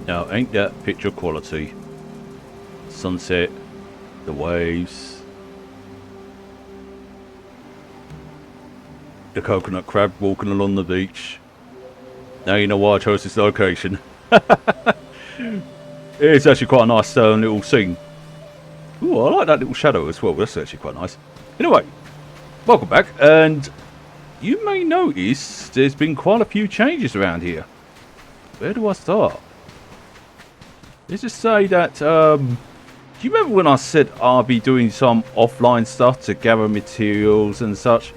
Now, ain't that picture quality? Sunset, the waves, the coconut crab walking along the beach. Now you know why I chose this location. It's actually quite a nice little scene. Ooh, I like that little shadow as well. That's actually quite nice. Anyway, welcome back, and you may notice there's been quite a few changes around here. Where do I start? Let's just say that, do you remember when I said I'll be doing some offline stuff to gather materials and such?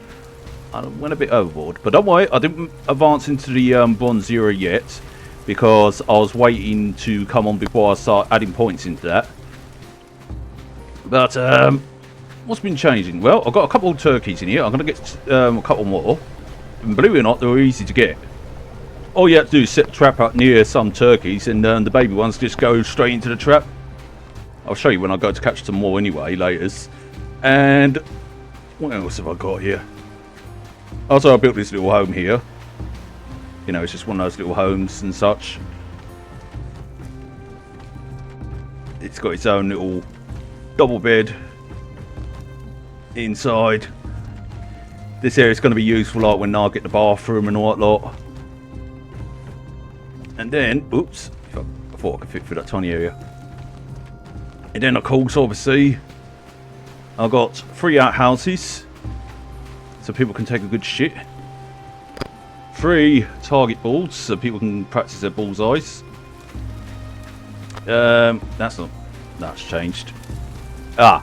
I went a bit overboard, but don't worry, I didn't advance into the Bond Zero yet, because I was waiting to come on before I start adding points into that. But, what's been changing? Well, I've got a couple of turkeys in here. I'm going to get a couple more. And believe it or not, they're easy to get. All you have to do is set the trap up near some turkeys, and the baby ones just go straight into the trap. I'll show you when I go to catch some more anyway, later. And what else have I got here? Also, I built this little home here. You know, it's just one of those little homes and such. It's got its own little double bed inside. This area is going to be useful like when I get the bathroom and all that lot. And then, oops, I thought I could fit through that tiny area. And then of course, obviously, I've got 3 outhouses, so people can take a good shit. 3 target balls, so people can practice their bullseyes. That's changed. I've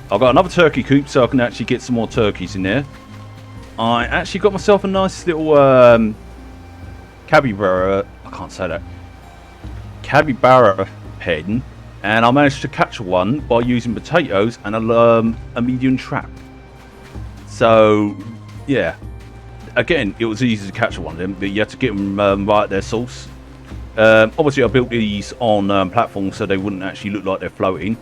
got another turkey coop, so I can actually get some more turkeys in there. I actually got myself a nice little capybara. I can't say that. Capybara pen, and I managed to catch one by using potatoes and a medium trap. So, yeah. Again, it was easy to catch one of them, but you had to get them right at their source. Obviously, I built these on platforms so they wouldn't actually look like they're floating.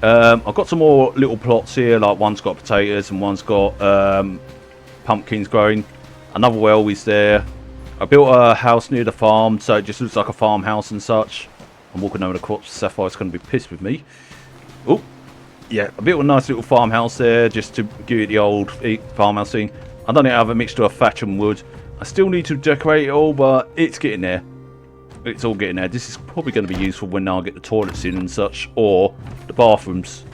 I've got some more little plots here, like one's got potatoes and one's got pumpkins growing. Another well is there. I built a house near the farm, so it just looks like a farmhouse and such. I'm walking over the crops. Sapphire's going to be pissed with me. Oh, yeah, I built a nice little farmhouse there just to give it the old farmhouse thing. I don't have a mixture of thatch and wood. I still need to decorate it all, but it's getting there. It's all getting there. This is probably going to be useful when I get the toilets in and such, or the bathrooms.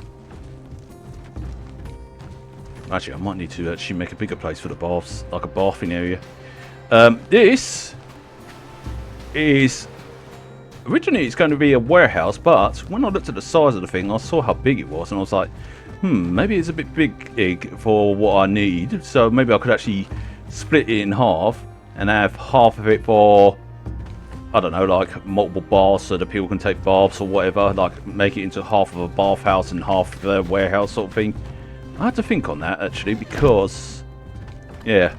Actually, I might need to actually make a bigger place for the baths, like a bathing area. This is originally it's going to be a warehouse, but when I looked at the size of the thing, I saw how big it was, and I was like, maybe it's a bit big for what I need. So maybe I could actually split it in half and have half of it for, I don't know, like multiple baths so that people can take baths or whatever. Like make it into half of a bathhouse and half of a warehouse sort of thing. I had to think on that actually because, yeah.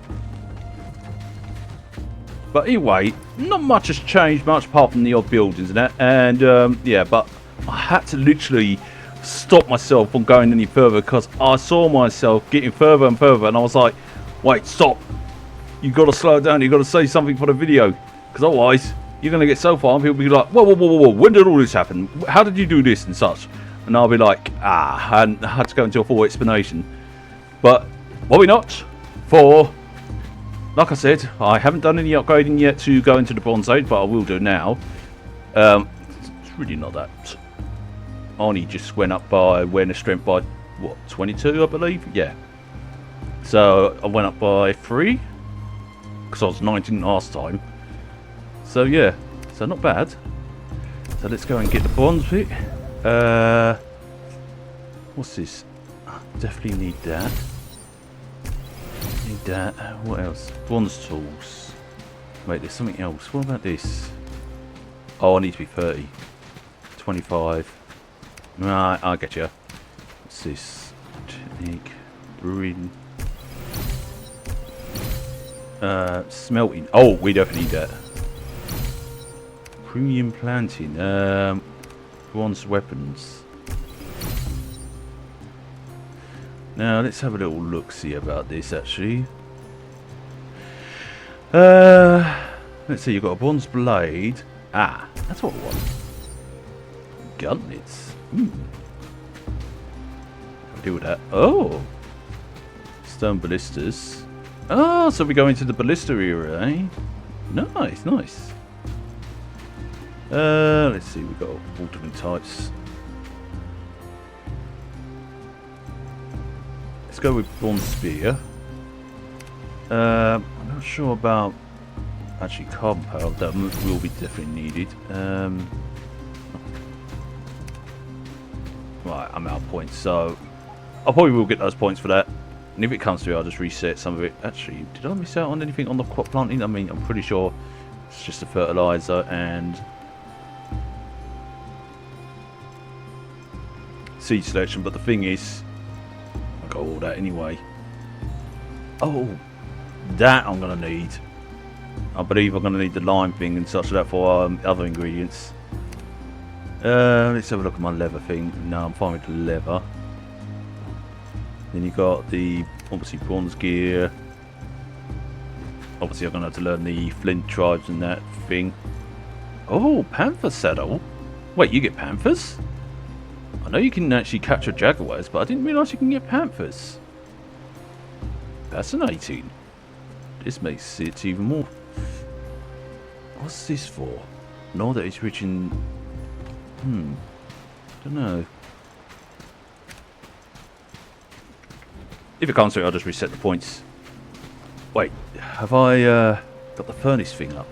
But anyway, not much has changed much apart from the odd buildings and that. And yeah, but I had to literally stop myself from going any further because I saw myself getting further and further, and I was like, wait, stop. You got to slow it down. You got to say something for the video, because otherwise you're going to get so far and people will be like, whoa, when did all this happen? How did you do this and such? And I'll be like, I had to go into a full explanation. But why not? For, like I said, I haven't done any upgrading yet to go into the bronze age, but I will do now. It's really not that. I only just went up by awareness strength by, what, 22, I believe? Yeah. So I went up by 3, because I was 19 last time. So yeah, so not bad. So let's go and get the bronze bit. What's this? Definitely need that. Need that. What else? Bronze tools. Wait, there's something else. What about this? Oh, I need to be 30. 25. Right, I get you. What's this? Technique. Brewing. Smelting. Oh, we definitely need that. Premium planting. Bronze weapons. Now let's have a little look see about this actually. Let's see, you've got a bronze blade. Ah, that's what I want. Gauntlets. I'll deal with that. Oh! Stone ballistas. Oh, so we go into the ballista era, eh? Nice, nice. Let's see, we've got all different types. Let's go with bronze spear. I'm not sure about actually carbon power. That will be definitely needed. Right, I'm out of points, so I probably will get those points for that. And if it comes to it, I'll just reset some of it. Actually, did I miss out on anything on the crop planting? I mean, I'm pretty sure it's just a fertilizer and seed selection. But the thing is, I got all that anyway. Oh, that I'm gonna need. I believe I'm gonna need the lime thing and such like that for other ingredients. Let's have a look at my leather thing. No, I'm fine with the leather. Then you got the obviously bronze gear. Obviously I'm gonna have to learn the flint tribes and that thing. Oh, panther saddle. Wait, you get panthers? I know you can actually capture jaguars, but I didn't realise you can get panthers. Fascinating. This makes it even more. What's this for? Know that it's rich in. Don't know. If it comes to it, I'll just reset the points. Wait, have I got the furnace thing up?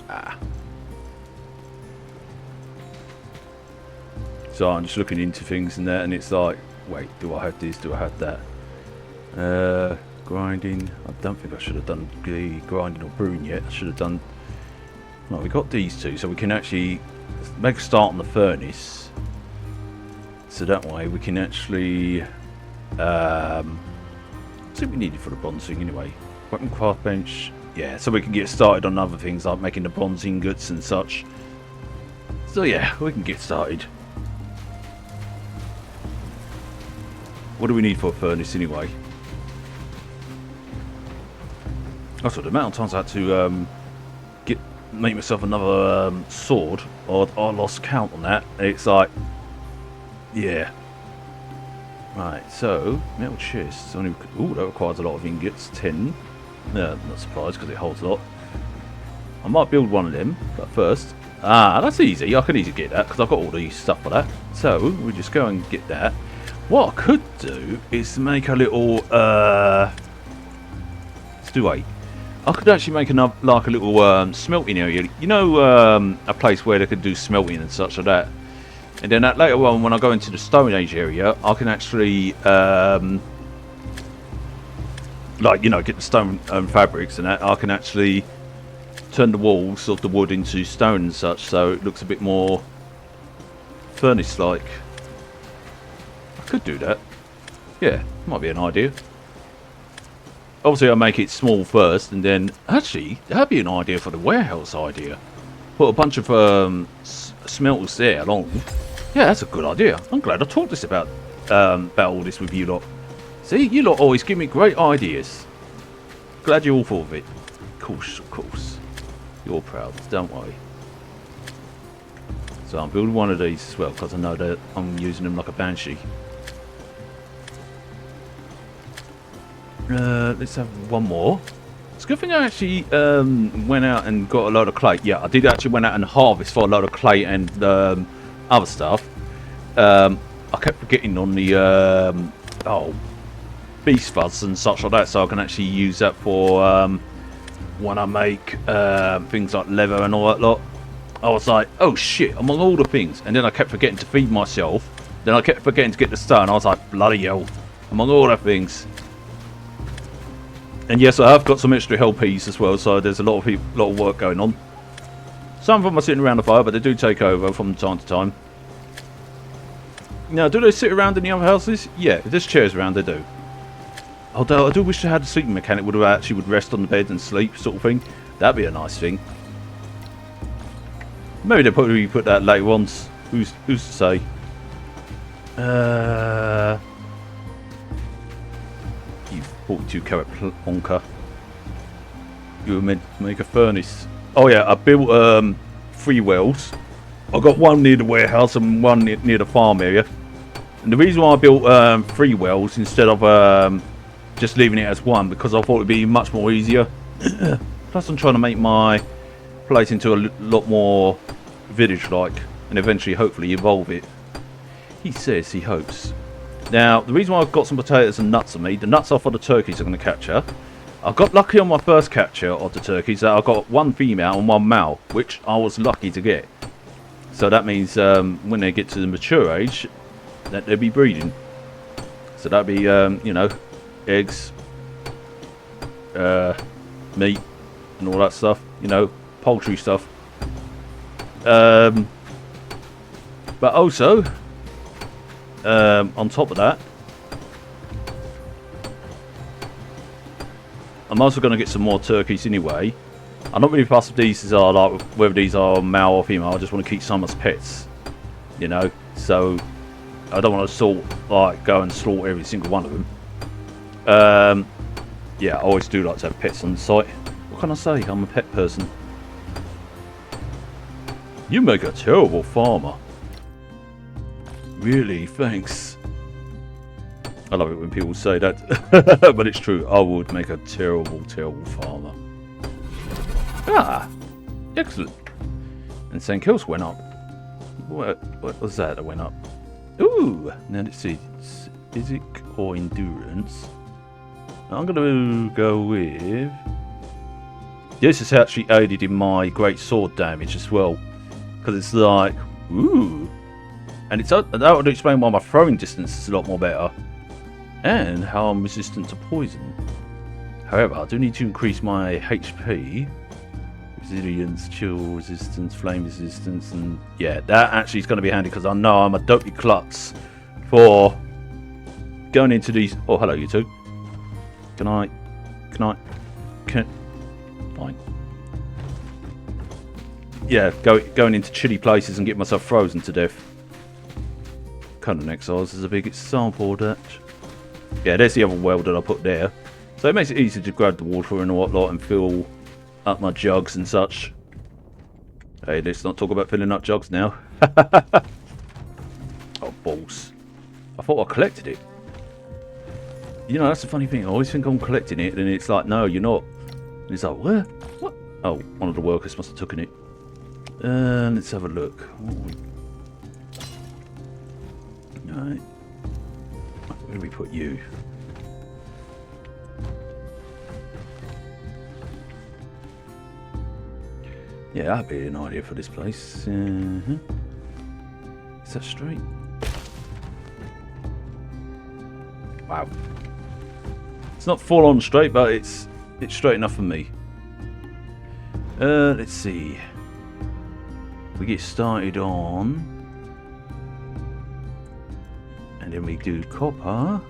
Ah. So I'm just looking into things and that, and it's like, wait, do I have this? Do I have that? Grinding. I don't think I should have done the grinding or brewing yet. I should have done. Well, we got these two, so we can actually make a start on the furnace. So that way we can actually see what we needed for the bronze thing anyway. Weapon craft bench. Yeah, so we can get started on other things like making the bronze ingots and such. So yeah, we can get started. What do we need for a furnace anyway? Also, the amount of times I had to make myself another sword, or I lost count on that. It's like, yeah. Right, so metal chests. Only, ooh, that requires a lot of ingots. 10. No, not surprised because it holds a lot. I might build one of them, but first, that's easy. I can easily get that because I've got all the stuff for that. So we just go and get that. What I could do is make a little. Let's do 8. I could actually make another, like a little smelting area. You know, a place where they could do smelting and such like that. And then later on, when I go into the Stone Age area, I can actually, like, you know, get the stone fabrics and that. I can actually turn the walls of the wood into stone and such, so it looks a bit more furnace-like. I could do that. Yeah, might be an idea. Obviously, I'll make it small first, and then... Actually, that'd be an idea for the warehouse idea. Put a bunch of smelters there along. Yeah, that's a good idea. I'm glad I talked this about all this with you lot. See, you lot always give me great ideas. Glad you all thought of it. Of course. You're proud, don't worry. So I'm building one of these as well, because I know that I'm using them like a banshee. Let's have one more. It's a good thing I actually went out and got a load of clay. Yeah, I did actually went out and harvest for a load of clay and other stuff. I kept forgetting on the beast fuzz and such like that, so I can actually use that for when I make things like leather and all that lot. I was like, oh shit, among all the things, and then I kept forgetting to feed myself. Then I kept forgetting to get the stone. I was like, bloody hell, among all the things. And yes, I have got some extra helpies as well, so there's a lot of work going on. Some of them are sitting around the fire, but they do take over from time to time. Now, do they sit around in the other houses? Yeah, if there's chairs around, they do. Although I do wish they had a sleeping mechanic would rest on the bed and sleep, sort of thing. That'd be a nice thing. Maybe they'll probably put that later on. Who's to say? You 42 carat plonker. You were meant to make a furnace. Oh yeah, I built 3 wells. I got one near the warehouse and one near the farm area. And the reason why I built 3 wells instead of just leaving it as one, because I thought it'd be much more easier. Plus I'm trying to make my place into a lot more village-like and eventually hopefully evolve it. He says he hopes. Now, the reason why I've got some potatoes and nuts on me, the nuts are for the turkeys I'm going to capture. I got lucky on my first capture of the turkeys that I got 1 female and 1 male, which I was lucky to get. So that means when they get to the mature age, that they'll be breeding. So that'll be, you know, eggs, meat, and all that stuff. You know, poultry stuff. But also, on top of that, I'm also going to get some more turkeys anyway. I'm not really fussed if these are like whether these are male or female. I just want to keep some as pets, you know. So I don't want to go and slaughter every single one of them. Yeah, I always do like to have pets on the site. What can I say? I'm a pet person. You make a terrible farmer. Really? Thanks. I love it when people say that. But it's true. I would make a terrible, terrible farmer. Ah! Excellent. And St. Kills went up. What was that went up? Ooh! Now let's see. Physic or endurance? I'm going to go with... This has actually aided in my great sword damage as well. Because it's like... Ooh! And that would explain why my throwing distance is a lot more better. And how I'm resistant to poison. However, I do need to increase my HP. Resilience, chill resistance, flame resistance, and yeah, that actually is going to be handy because I know I'm a dopey klutz for going into these. Oh, hello, you two. Can fine. Yeah, going into chilly places and getting myself frozen to death. Conan Exiles is a big example of that. Yeah, there's the other well that I put there. So it makes it easy to grab the water and whatnot and fill up my jugs and such. Hey, let's not talk about filling up jugs now. Oh, balls. I thought I collected it. You know, that's the funny thing. I always think I'm collecting it, and it's like, no, you're not. And it's like, where? What? Oh, one of the workers must have taken it. Let's have a look. Alright. Where do we put you? Yeah, that'd be an idea for this place. Is that straight? Wow. It's not full on straight, but it's straight enough for me. Let's see. We get started on, and then we do copper,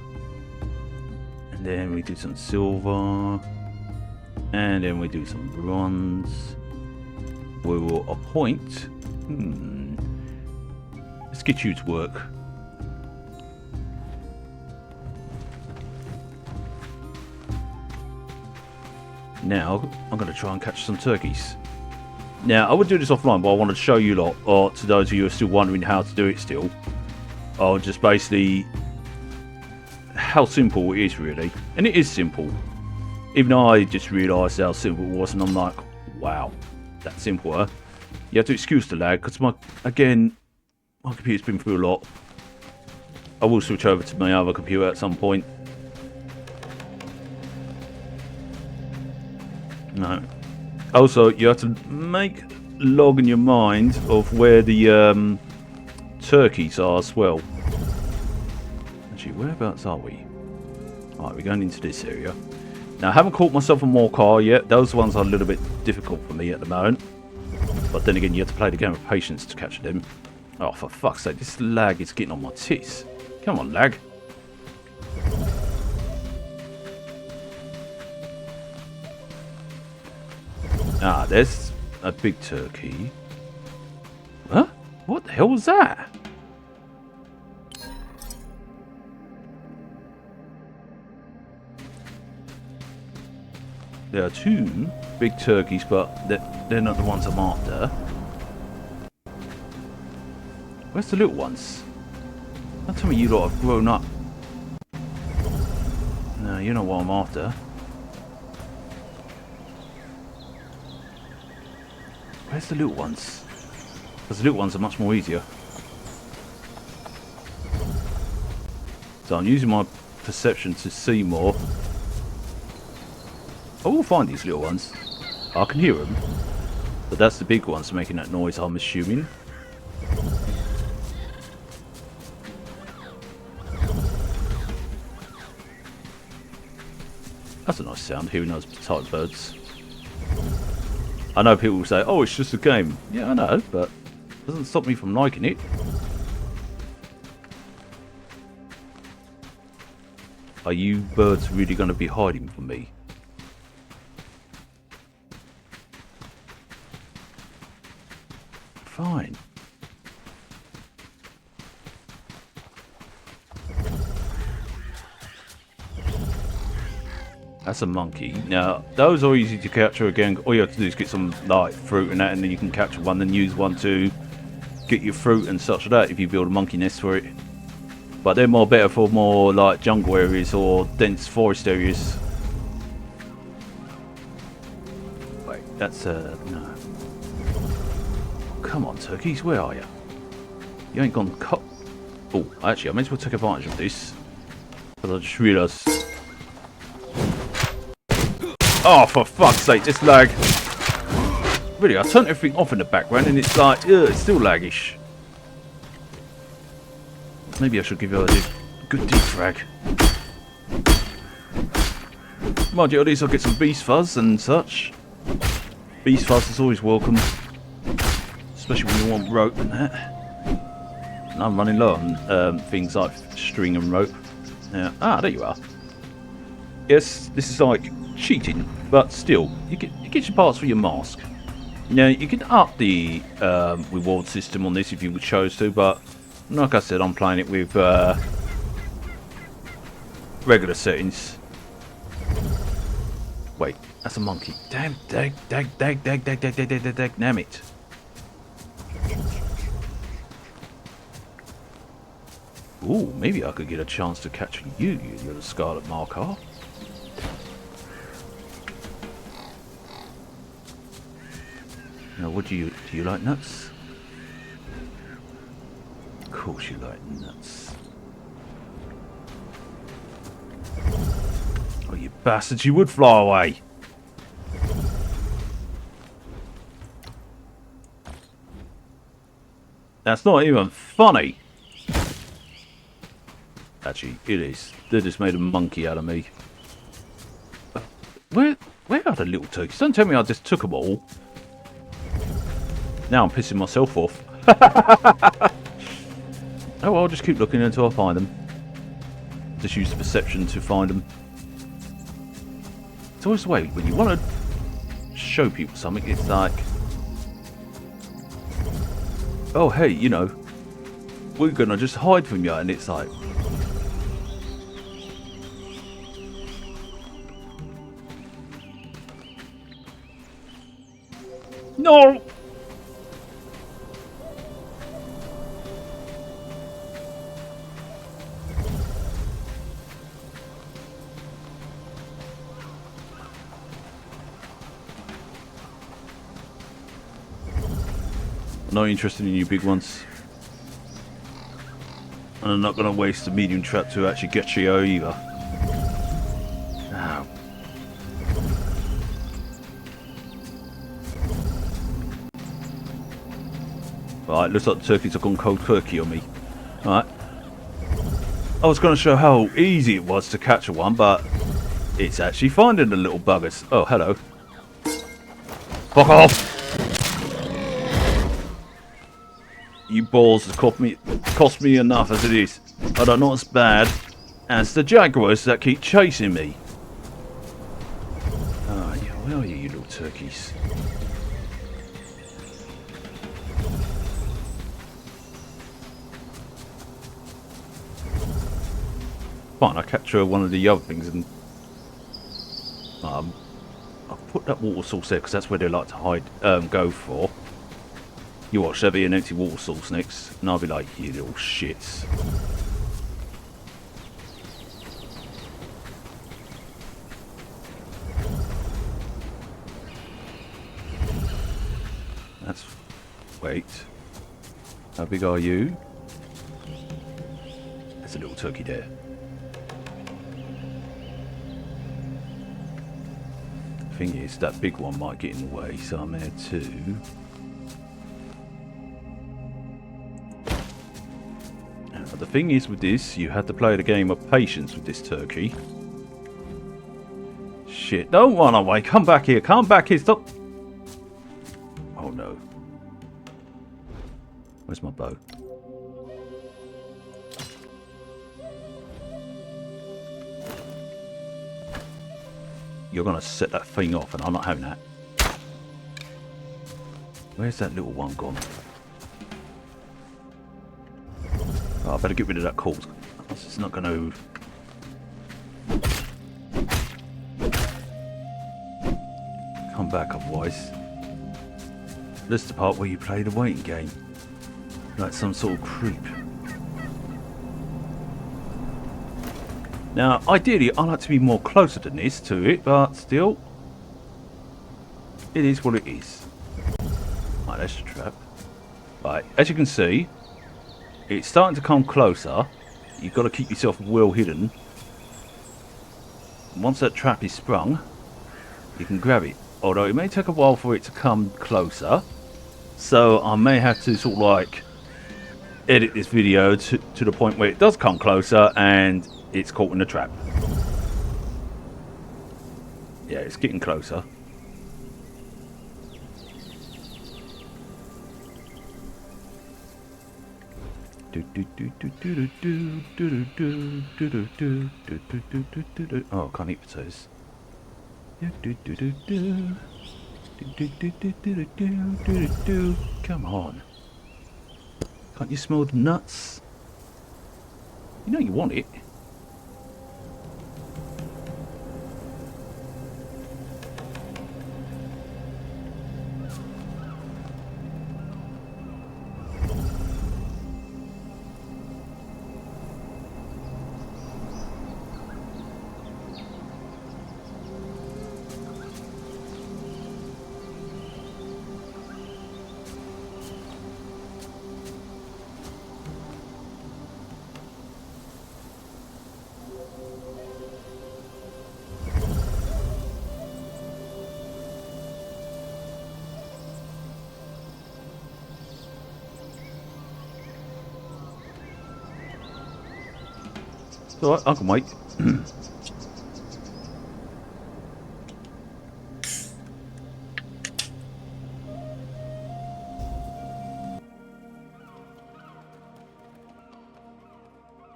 and then we do some silver, and then we do some bronze. We will appoint. Let's get you to work. Now, I'm going to try and catch some turkeys. Now, I would do this offline, but I wanted to show you lot, or to those of you who are still wondering how to do it still, or just basically how simple it is, really. And it is simple. Even though I just realised how simple it was, and I'm like, wow. That simple, huh? You have to excuse the lag because my computer's been through a lot. I will switch over to my other computer at some point. No. Also, you have to make log in your mind of where the turkeys are as well. Actually, whereabouts are we? Alright, we're going into this area. Now, I haven't caught myself a more car yet. Those ones are a little bit difficult for me at the moment. But then again, you have to play the game with patience to catch them. Oh, for fuck's sake, this lag is getting on my tits. Come on, lag. Ah, there's a big turkey. Huh? What the hell was that? there are 2 big turkeys, but they're not the ones I'm after. Where's the little ones? Don't tell me you lot have grown up. No, you know what I'm after. Where's the little ones? Because the little ones are much more easier. So I'm using my perception to see more. I will find these little ones. I can hear them. But that's the big ones making that noise, I'm assuming. That's a nice sound, hearing those type of birds. I know people will say, oh, it's just a game. Yeah, I know, but it doesn't stop me from liking it. Are you birds really going to be hiding from me? Fine. That's a monkey. Now, those are easy to capture again. All you have to do is get some like fruit and that, and then you can capture one, then use one to get your fruit and such like that if you build a monkey nest for it. But they're more better for more like jungle areas or dense forest areas. Wait, that's no. Come on, turkeys, where are you? You ain't gone cut. Oh, actually, I may as well take advantage of this. Because I just realised. Oh, for fuck's sake, this lag. Really, I turned everything off in the background and it's like, it's still laggish. Maybe I should give you a good defrag. Mind you, at least I'll get some beast fuzz and such. Beast fuzz is always welcome. Especially when you want rope and that. And I'm running low on things like string and rope. Yeah. There you are. Yes, this is like cheating, but still, you get your parts for your mask. Now, you can up the reward system on this if you chose to, but like I said, I'm playing it with regular settings. Wait, that's a monkey. Damn it. Ooh, maybe I could get a chance to catch you little scarlet marker. Now, what do you like nuts? Of course you like nuts. Oh, you bastards, you would fly away. That's not even funny. Actually, it is. They just made a monkey out of me. Where are the little turkeys? Don't tell me I just took them all. Now I'm pissing myself off. Oh, well, I'll just keep looking until I find them. Just use the perception to find them. It's always the way when you want to show people something. It's like, oh, hey, you know, we're gonna just hide from you, and it's like, no. Not interested in you big ones. And I'm not going to waste a medium trap to actually get you either. Ow. Right, looks like the turkeys have gone cold turkey on me. Alright. I was going to show how easy it was to catch a one, but it's actually finding the little buggers. Oh, hello. Fuck off! You balls have cost me enough as it is. But are not as bad as the jaguars that keep chasing me. Ah, yeah, where are you, you little turkeys? Fine, I capture one of the other things and put that water source there because that's where they like to hide, go for. You watch, there'll be an empty water source next, and I'll be like, you little shits. That's... wait. How big are you? There's a little turkey there. Thing is, that big one might get in the way, so I'm there too. Now, the thing is with this, you have to play the game of patience with this turkey. Shit, don't run away, come back here, stop! Oh no. Where's my bow? You're going to set that thing off, and I'm not having that. Where's that little one gone? Oh, I better get rid of that cord. It's not going to... come back otherwise. This is the part where you play the waiting game. Like some sort of creep. Now, ideally, I like to be more closer than this to it, but still, it is what it is. Right, that's the trap. Right, as you can see, it's starting to come closer. You've got to keep yourself well hidden. Once that trap is sprung, you can grab it. Although it may take a while for it to come closer, so I may have to sort of like edit this video to the point where it does come closer and it's caught in the trap. Yeah, it's getting closer. Oh, I can't eat potatoes. Come on. Can't you smell the nuts? You know you want it. It's alright, I can wait.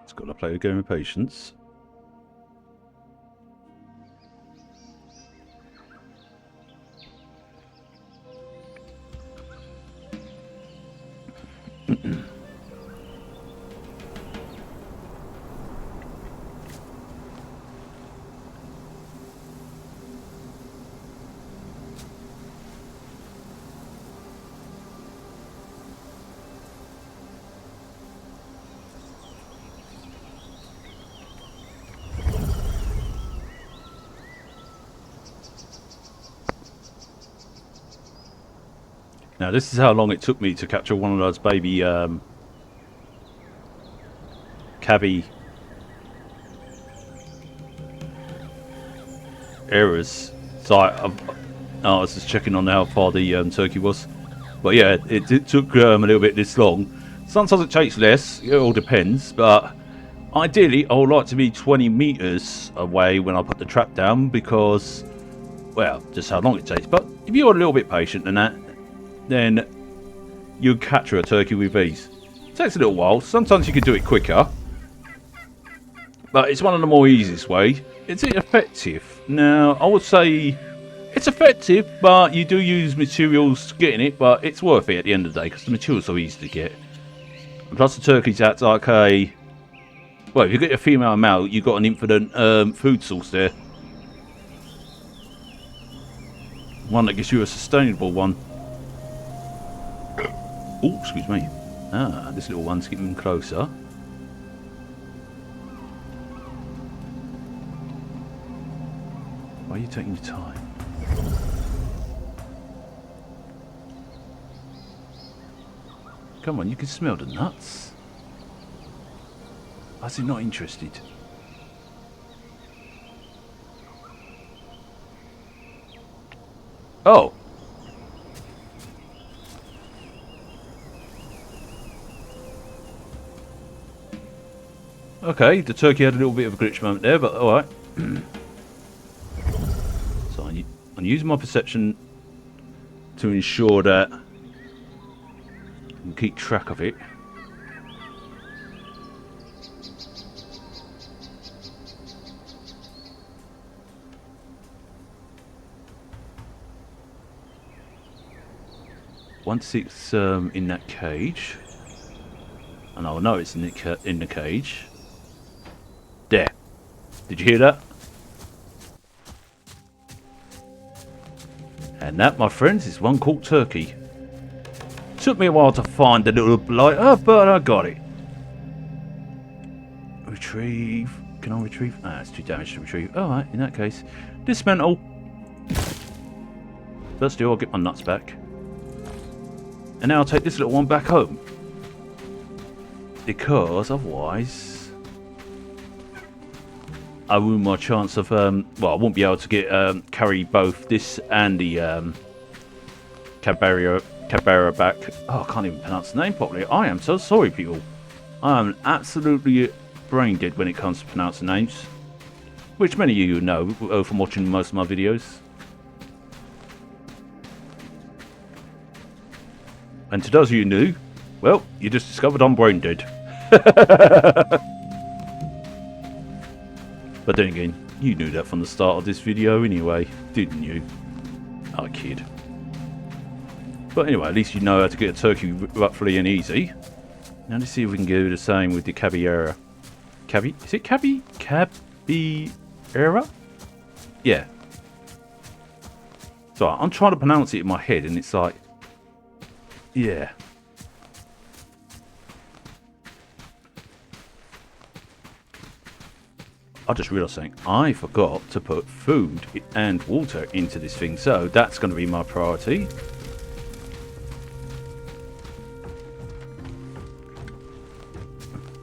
It's got to play the game of patience. Now this is how long it took me to capture one of those baby cabbie errors. So I was just checking on how far the turkey was. But yeah, it took a little bit this long. Sometimes it takes less, it all depends, but ideally I would like to be 20 meters away when I put the trap down because, well, just how long it takes. But if you're a little bit patient than that, then you capture a turkey with ease. It takes a little while. Sometimes you can do it quicker, but it's one of the more easiest way. Is it effective? Now, I would say it's effective, but you do use materials getting it, but it's worth it at the end of the day because the materials are easy to get. And plus the turkey's out like a... well, if you get a female and male, you've got an infinite food source there. One that gives you a sustainable one. Oh, excuse me. Ah, this little one's getting closer. Why are you taking your time? Come on, you can smell the nuts. Why is he not interested? Oh! Okay, the turkey had a little bit of a glitch moment there, but alright. So I'm using my perception to ensure that I can keep track of it. Once it's in that cage, and I'll know it's in the cage. There. Did you hear that? And that, my friends, is one caught turkey. Took me a while to find the little blighter, but I got it. Retrieve. Can I retrieve? Ah, it's too damaged to retrieve. Alright, in that case, dismantle. But still, I'll get my nuts back. And now I'll take this little one back home. Because otherwise I ruin my chance of, well, I won't be able to get carry both this and the Cabera back. Oh, I can't even pronounce the name properly. I am so sorry, people. I am absolutely brain dead when it comes to pronouncing names. Which many of you know from watching most of my videos. And to those of you new, well, you just discovered I'm brain dead. But then again, you knew that from the start of this video anyway, didn't you? I kid. But anyway, at least you know how to get a turkey roughly and easy. Now let's see if we can do the same with the Cabera. Is it Cabera? Yeah. So I'm trying to pronounce it in my head and it's like, yeah. I just realised something. I forgot to put food and water into this thing, so that's going to be my priority.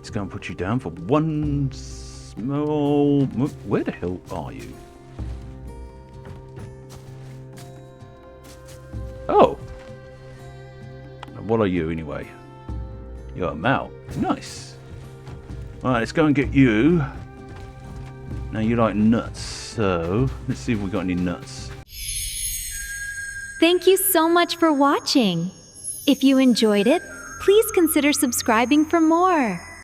It's going to put you down for one small... Where the hell are you? Oh! What are you anyway? You're a male. Nice. Alright, let's go and get you. Now you like nuts, so let's see if we got any nuts. Thank you so much for watching. If you enjoyed it, please consider subscribing for more.